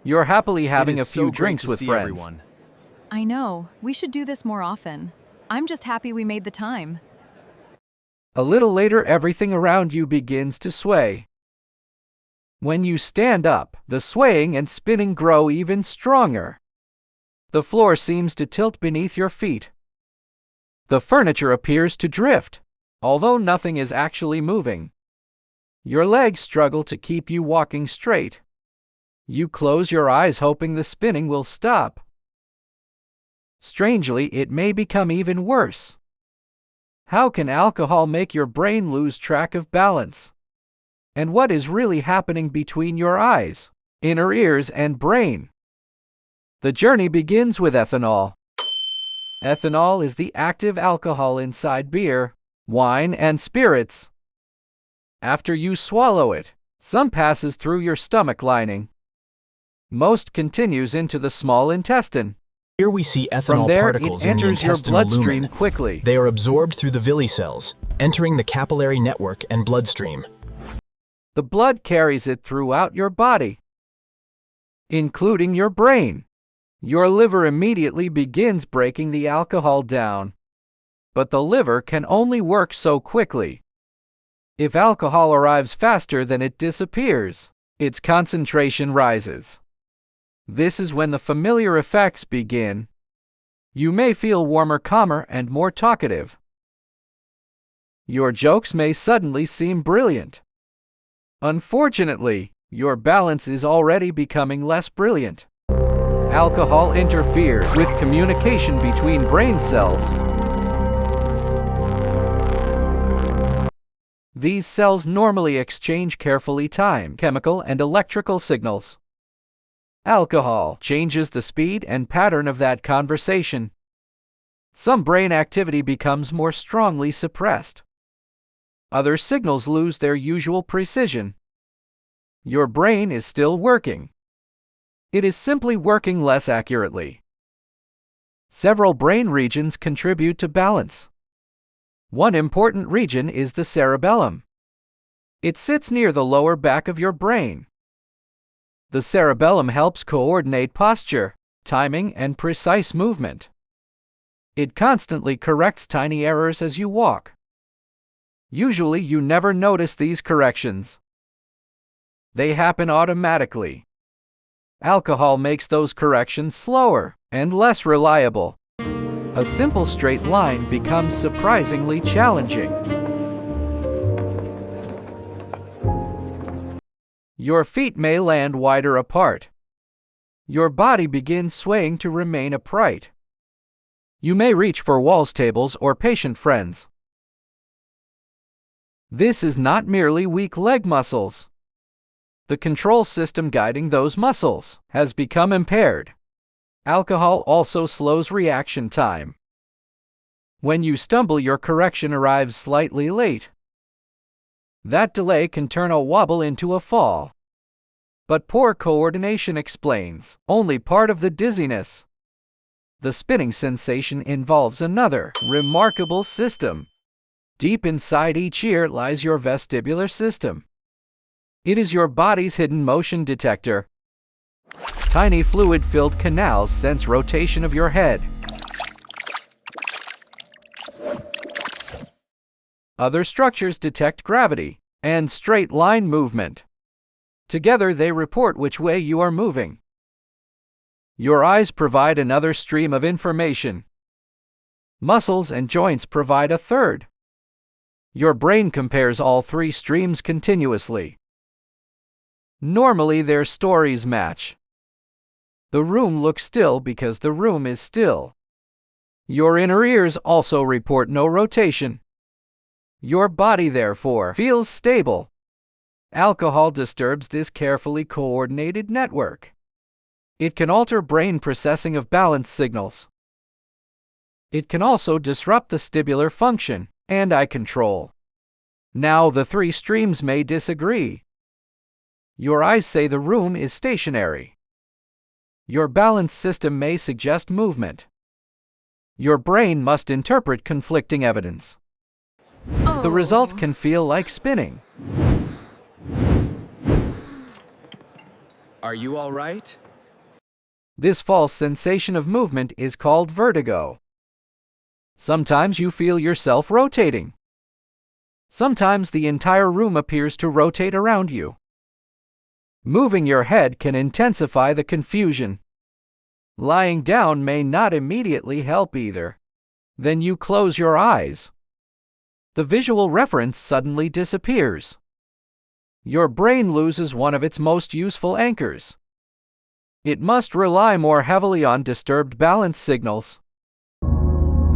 You're happily having It a is few so great drinks to with see friends. everyone. I know. We should do this more often. I'm just happy we made the time. A little later, everything around you begins to sway. When you stand up, the swaying and spinning grow even stronger. The floor seems to tilt beneath your feet. The furniture appears to drift, although nothing is actually moving. Your legs struggle to keep you walking straight. You close your eyes hoping the spinning will stop. Strangely, it may become even worse. How can alcohol make your brain lose track of balance? And what is really happening between your eyes, inner ears, and brain? The journey begins with ethanol. Ethanol is the active alcohol inside beer, wine, and spirits. After you swallow it, some passes through your stomach lining. Most continues into the small intestine. Here we see From ethanol there, particles it in the enters your intestinal bloodstream lumen. quickly. They are absorbed through the villi cells, entering the capillary network and bloodstream. The blood carries it throughout your body, including your brain. Your liver immediately begins breaking the alcohol down. But the liver can only work so quickly. If alcohol arrives faster than it disappears, its concentration rises. This is when the familiar effects begin. You may feel warmer, calmer, and more talkative. Your jokes may suddenly seem brilliant. Unfortunately, your balance is already becoming less brilliant. Alcohol interferes with communication between brain cells. These cells normally exchange carefully timed chemical and electrical signals. Alcohol changes the speed and pattern of that conversation. Some brain activity becomes more strongly suppressed. Other signals lose their usual precision. Your brain is still working. It is simply working less accurately. Several brain regions contribute to balance. One important region is the cerebellum. It sits near the lower back of your brain. The cerebellum helps coordinate posture, timing, and precise movement. It constantly corrects tiny errors as you walk. Usually, you never notice these corrections. They happen automatically. Alcohol makes those corrections slower and less reliable. A simple straight line becomes surprisingly challenging. Your feet may land wider apart. Your body begins swaying to remain upright. You may reach for walls, tables, or patient friends. This is not merely weak leg muscles. The control system guiding those muscles has become impaired. Alcohol also slows reaction time. When you stumble, your correction arrives slightly late. That delay can turn a wobble into a fall. But poor coordination explains only part of the dizziness. The spinning sensation involves another remarkable system. Deep inside each ear lies your vestibular system. It is your body's hidden motion detector. Tiny fluid-filled canals sense rotation of your head. Other structures detect gravity and straight line movement. Together they report which way you are moving. Your eyes provide another stream of information. Muscles and joints provide a third. Your brain compares all three streams continuously. Normally their stories match. The room looks still because the room is still. Your inner ears also report no rotation. Your body, therefore, feels stable. Alcohol disturbs this carefully coordinated network. It can alter brain processing of balance signals. It can also disrupt the vestibular function and eye control. Now the three streams may disagree. Your eyes say the room is stationary. Your balance system may suggest movement. Your brain must interpret conflicting evidence. The result can feel like spinning. Are you all right? This false sensation of movement is called vertigo. Sometimes you feel yourself rotating. Sometimes the entire room appears to rotate around you. Moving your head can intensify the confusion. Lying down may not immediately help either. Then you close your eyes. The visual reference suddenly disappears. Your brain loses one of its most useful anchors. It must rely more heavily on disturbed balance signals.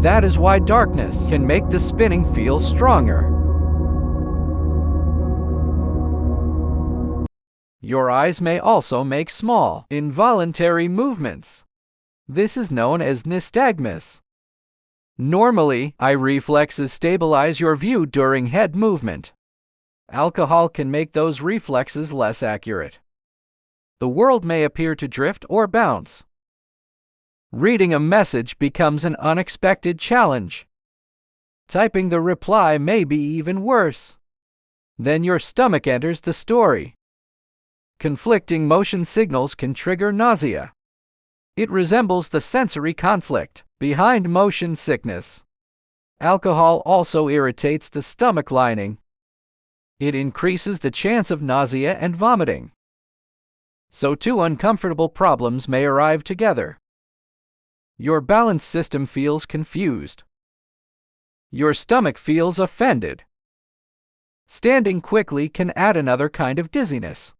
That is why darkness can make the spinning feel stronger. Your eyes may also make small, involuntary movements. This is known as nystagmus. Normally, eye reflexes stabilize your view during head movement. Alcohol can make those reflexes less accurate. The world may appear to drift or bounce. Reading a message becomes an unexpected challenge. Typing the reply may be even worse. Then your stomach enters the story. Conflicting motion signals can trigger nausea. It resembles the sensory conflict behind motion sickness. Alcohol also irritates the stomach lining. It increases the chance of nausea and vomiting. So two uncomfortable problems may arrive together. Your balance system feels confused. Your stomach feels offended. Standing quickly can add another kind of dizziness.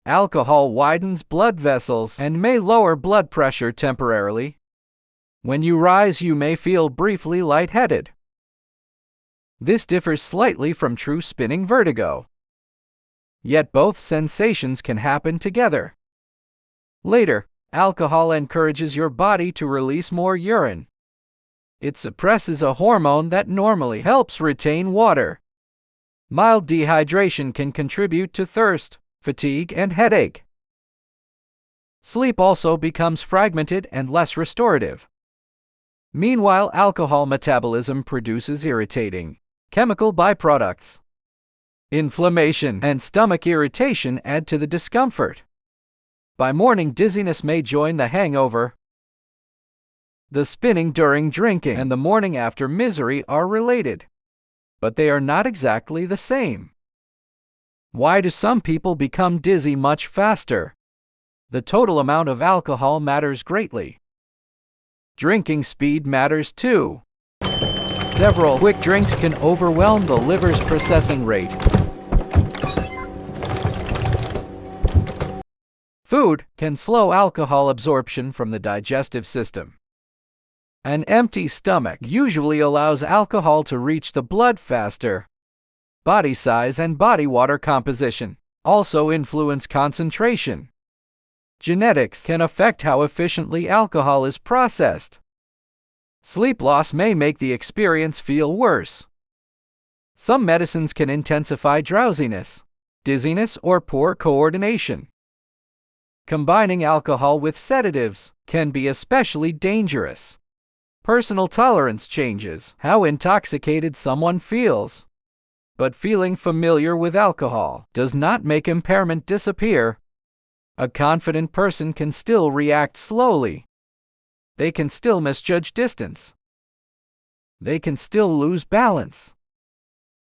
Alcohol widens blood vessels and may lower blood pressure temporarily. When you rise, you may feel briefly lightheaded. This differs slightly from true spinning vertigo. Yet both sensations can happen together. Later, alcohol encourages your body to release more urine. It suppresses a hormone that normally helps retain water. Mild dehydration can contribute to thirst, fatigue, and headache. Sleep also becomes fragmented and less restorative. Meanwhile, alcohol metabolism produces irritating chemical byproducts. Inflammation and stomach irritation add to the discomfort. By morning, dizziness may join the hangover. The spinning during drinking and the morning after misery are related, but they are not exactly the same. Why do some people become dizzy much faster? The total amount of alcohol matters greatly. Drinking speed matters too. Several quick drinks can overwhelm the liver's processing rate. Food can slow alcohol absorption from the digestive system. An empty stomach usually allows alcohol to reach the blood faster. Body size and body water composition also influence concentration. Genetics can affect how efficiently alcohol is processed. Sleep loss may make the experience feel worse. Some medicines can intensify drowsiness, dizziness, or poor coordination. Combining alcohol with sedatives can be especially dangerous. Personal tolerance changes how intoxicated someone feels. But feeling familiar with alcohol does not make impairment disappear. A confident person can still react slowly. They can still misjudge distance. They can still lose balance.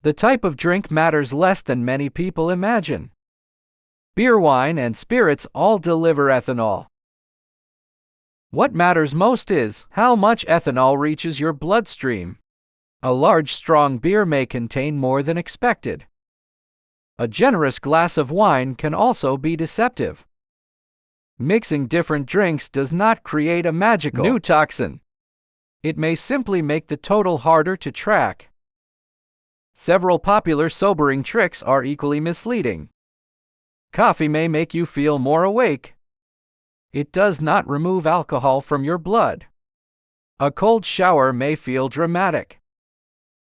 The type of drink matters less than many people imagine. Beer, wine, and spirits all deliver ethanol. What matters most is how much ethanol reaches your bloodstream. A large, strong beer may contain more than expected. A generous glass of wine can also be deceptive. Mixing different drinks does not create a magical new toxin. It may simply make the total harder to track. Several popular sobering tricks are equally misleading. Coffee may make you feel more awake. It does not remove alcohol from your blood. A cold shower may feel dramatic.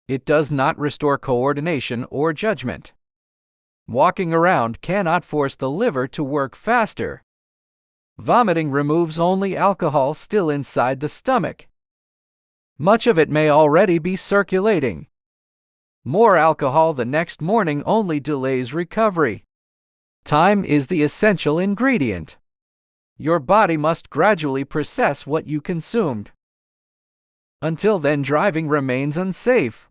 It does not restore coordination or judgment. Walking around cannot force the liver to work faster. Vomiting removes only alcohol still inside the stomach. Much of it may already be circulating. More alcohol the next morning only delays recovery. Time is the essential ingredient. Your body must gradually process what you consumed. Until then, driving remains unsafe.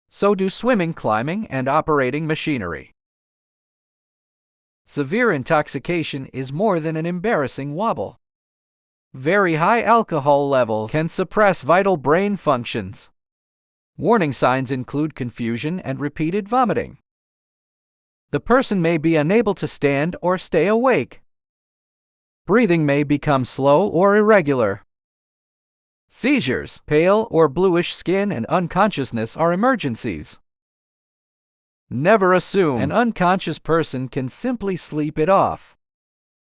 So do swimming, climbing, and operating machinery. Severe intoxication is more than an embarrassing wobble. Very high alcohol levels can suppress vital brain functions. Warning signs include confusion and repeated vomiting. The person may be unable to stand or stay awake. Breathing may become slow or irregular. Seizures, pale or bluish skin, and unconsciousness are emergencies. Never assume an unconscious person can simply sleep it off.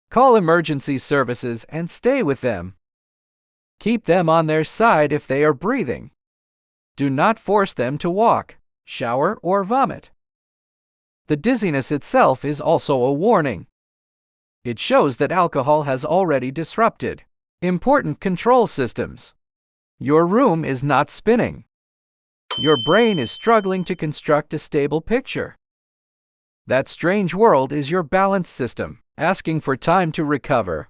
Call emergency services and stay with them. Keep them on their side if they are breathing. Do not force them to walk, shower, or vomit. The dizziness itself is also a warning. It shows that alcohol has already disrupted important control systems. Your room is not spinning. Your brain is struggling to construct a stable picture. That strange world is your balance system, asking for time to recover.